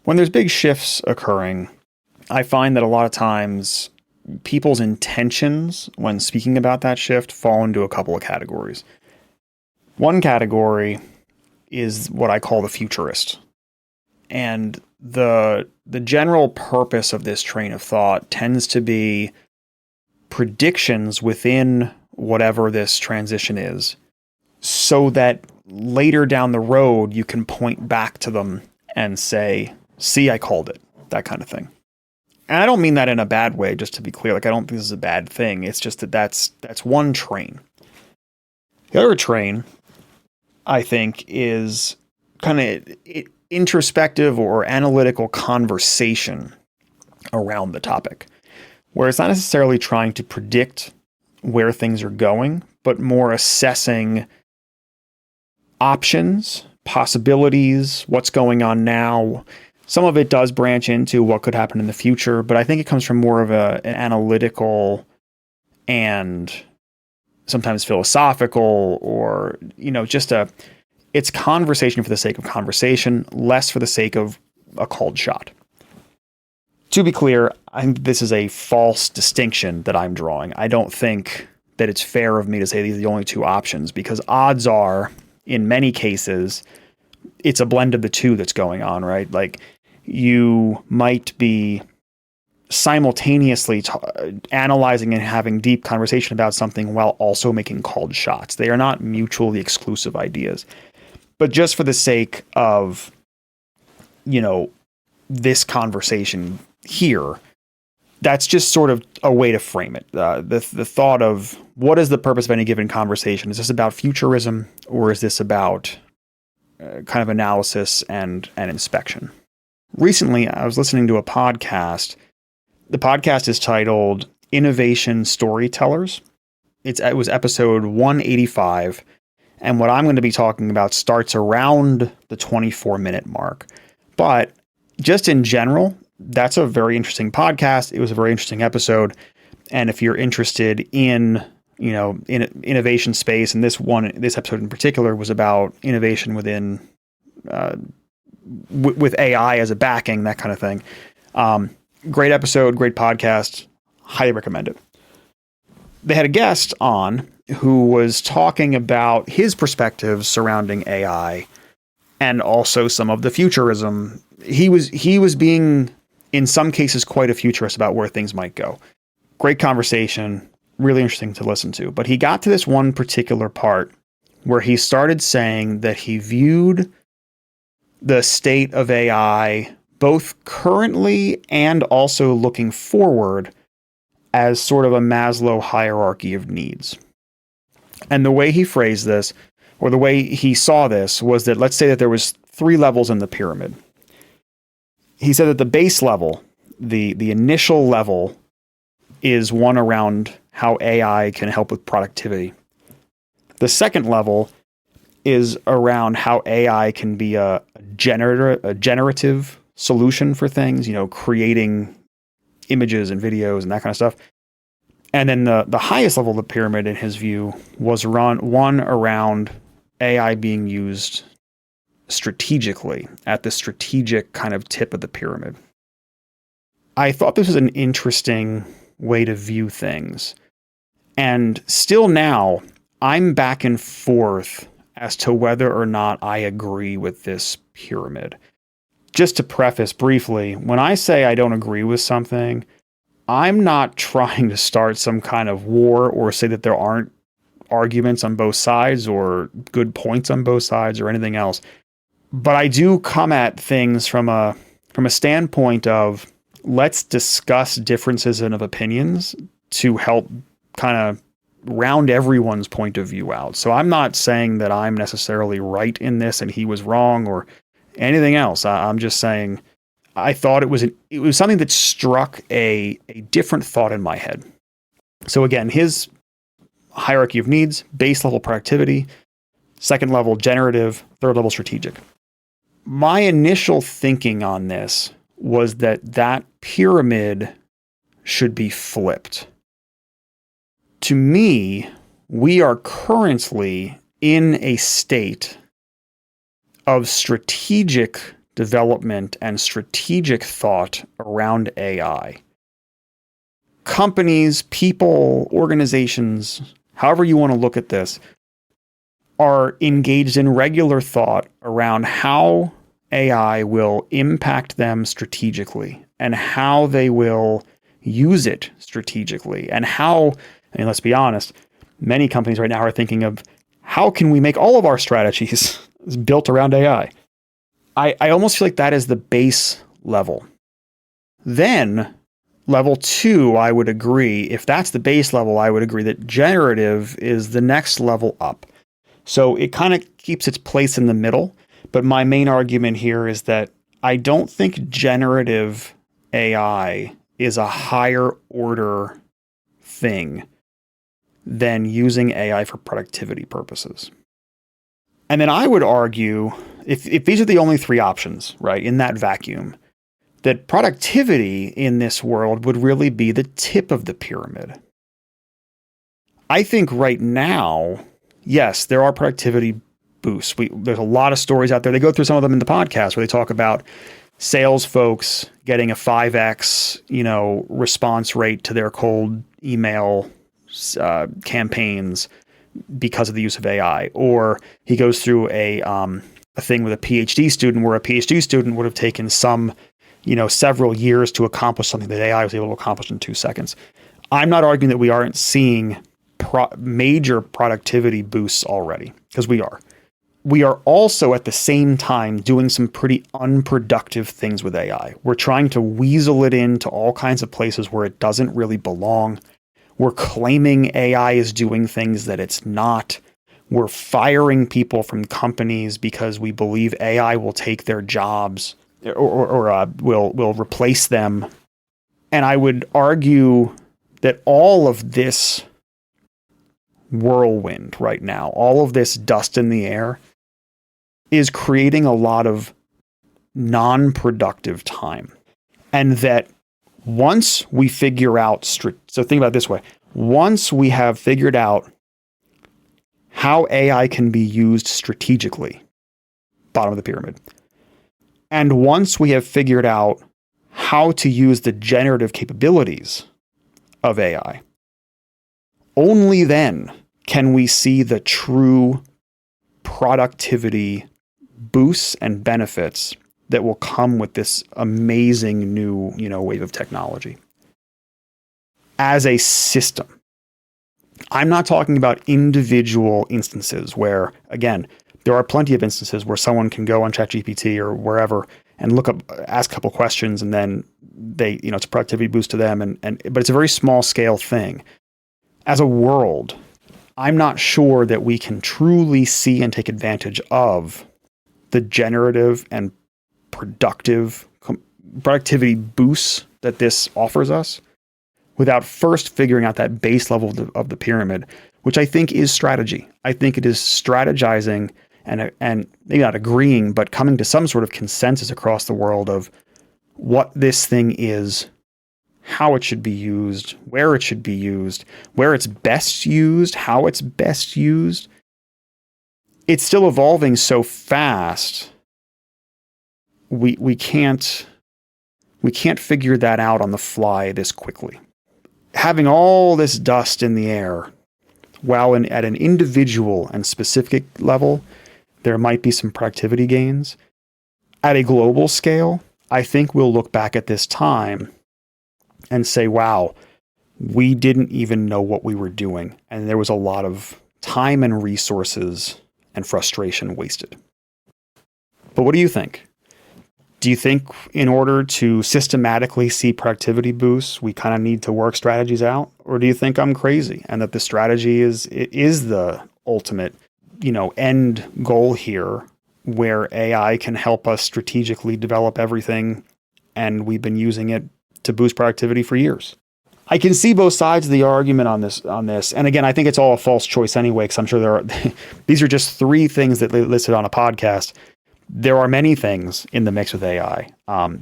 When there's big shifts occurring, I find that a lot of times people's intentions when speaking about that shift fall into a couple of categories. One category is what I call the futurist. And the general purpose of this train of thought tends to be predictions within whatever this transition is, so that later down the road you can point back to them and say, see, I called it, that kind of thing. And I don't mean that in a bad way, just to be clear. Like, I don't think this is a bad thing. It's just that that's one train. The other train, I think, is kind of introspective or analytical conversation around the topic, where it's not necessarily trying to predict where things are going, but more assessing options, possibilities, what's going on now. Some of it does branch into what could happen in the future, but I think it comes from more of an analytical and sometimes philosophical, or, it's conversation for the sake of conversation, less for the sake of a called shot. To be clear, I think this is a false distinction that I'm drawing. I don't think that it's fair of me to say these are the only two options, because odds are, in many cases, it's a blend of the two that's going on, right? Like, you might be simultaneously analyzing and having deep conversation about something while also making called shots. They are not mutually exclusive ideas. But just for the sake of, this conversation here, that's just sort of a way to frame it. The thought of, what is the purpose of any given conversation? Is this about futurism, or is this about kind of analysis and inspection? Recently, I was listening to a podcast. The podcast is titled Innovation Storytellers. It was episode 185. And what I'm going to be talking about starts around the 24-minute mark. But just in general, that's a very interesting podcast. It was a very interesting episode. And if you're interested in, in innovation space, and this episode in particular was about innovation within, with AI as a backing, that kind of thing. Great episode, great podcast. Highly recommend it. They had a guest on who was talking about his perspectives surrounding AI and also some of the futurism. He was being, in some cases, quite a futurist about where things might go. Great conversation, really interesting to listen to. But he got to this one particular part where he started saying that he viewed the state of AI, both currently and also looking forward, as sort of a Maslow hierarchy of needs. And the way he phrased this, or the way he saw this, was that, let's say that there was 3 levels in the pyramid. He said that the base level, the initial level, is one around how AI can help with productivity. The second level is around how AI can be a generative solution for things, creating images and videos and that kind of stuff. And then the highest level of the pyramid, in his view, was one around AI being used strategically, at the strategic kind of tip of the pyramid. I thought this was an interesting way to view things. And still now, I'm back and forth as to whether or not I agree with this pyramid. Just to preface briefly, when I say I don't agree with something, I'm not trying to start some kind of war or say that there aren't arguments on both sides or good points on both sides or anything else. But I do come at things from a standpoint of, let's discuss differences of opinions to help kind of round everyone's point of view out. So I'm not saying that I'm necessarily right in this and he was wrong or anything else. I'm just saying I thought it was something that struck a different thought in my head. So again, his hierarchy of needs: base level productivity, second level generative, third level strategic. My initial thinking on this was that pyramid should be flipped. To me, we are currently in a state of strategic development and strategic thought around AI. Companies, people, organizations, however you want to look at this, are engaged in regular thought around how AI will impact them strategically and how they will use it strategically and how, let's be honest, many companies right now are thinking of how can we make all of our strategies built around AI? I almost feel like that is the base level. Then level 2, I would agree. If that's the base level, I would agree that generative is the next level up. So it kind of keeps its place in the middle. But my main argument here is that I don't think generative AI is a higher order thing than using AI for productivity purposes. And then I would argue, if these are the only 3 options, right, in that vacuum, that productivity in this world would really be the tip of the pyramid. I think right now, yes, there are productivity boosts. There's a lot of stories out there. They go through some of them in the podcast where they talk about sales folks getting a 5x, response rate to their cold email campaigns because of the use of AI. Or he goes through a thing with a PhD student where a PhD student would have taken several years to accomplish something that AI was able to accomplish in 2 seconds. I'm not arguing that we aren't seeing major productivity boosts already, because we are. We are also at the same time doing some pretty unproductive things with AI. We're trying to weasel it into all kinds of places where it doesn't really belong. We're claiming AI is doing things that it's not. We're firing people from companies because we believe AI will take their jobs or will replace them. And I would argue that all of this whirlwind right now, all of this dust in the air, is creating a lot of non-productive time. And that once we figure out, so think about it this way, once we have figured out how AI can be used strategically, bottom of the pyramid, and once we have figured out how to use the generative capabilities of AI, only then can we see the true productivity boosts and benefits that will come with this amazing new, wave of technology. As a system, I'm not talking about individual instances where, again, there are plenty of instances where someone can go on ChatGPT or wherever and ask a couple questions, and then it's a productivity boost to them. But it's a very small scale thing. As a world, I'm not sure that we can truly see and take advantage of the generative and productivity boosts that this offers us without first figuring out that base level of the pyramid, which I think is strategy. I think it is strategizing and maybe not agreeing, but coming to some sort of consensus across the world of what this thing is, how it should be used, where it should be used, where it's best used, how it's best used. It's still evolving so fast. We can't figure that out on the fly this quickly. Having all this dust in the air, while at an individual and specific level, there might be some productivity gains. At a global scale, I think we'll look back at this time and say, wow, we didn't even know what we were doing. And there was a lot of time and resources and frustration wasted. But what do you think? Do you think in order to systematically see productivity boosts, we kind of need to work strategies out? Or do you think I'm crazy and that the strategy is the ultimate, end goal here, where AI can help us strategically develop everything and we've been using it to boost productivity for years? I can see both sides of the argument on this. And again, I think it's all a false choice anyway, because I'm sure these are just 3 things that they listed on a podcast. There are many things in the mix with AI.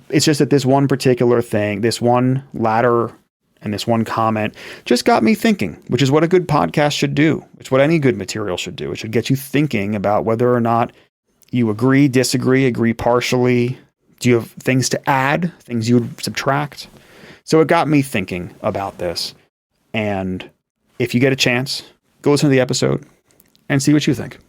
It's just that this one particular thing, this one ladder and this one comment just got me thinking, which is what a good podcast should do. It's what any good material should do. It should get you thinking about whether or not you agree, disagree, agree partially, Do you have things to add, things you would subtract? So it got me thinking about this. And if you get a chance, go listen to the episode and see what you think.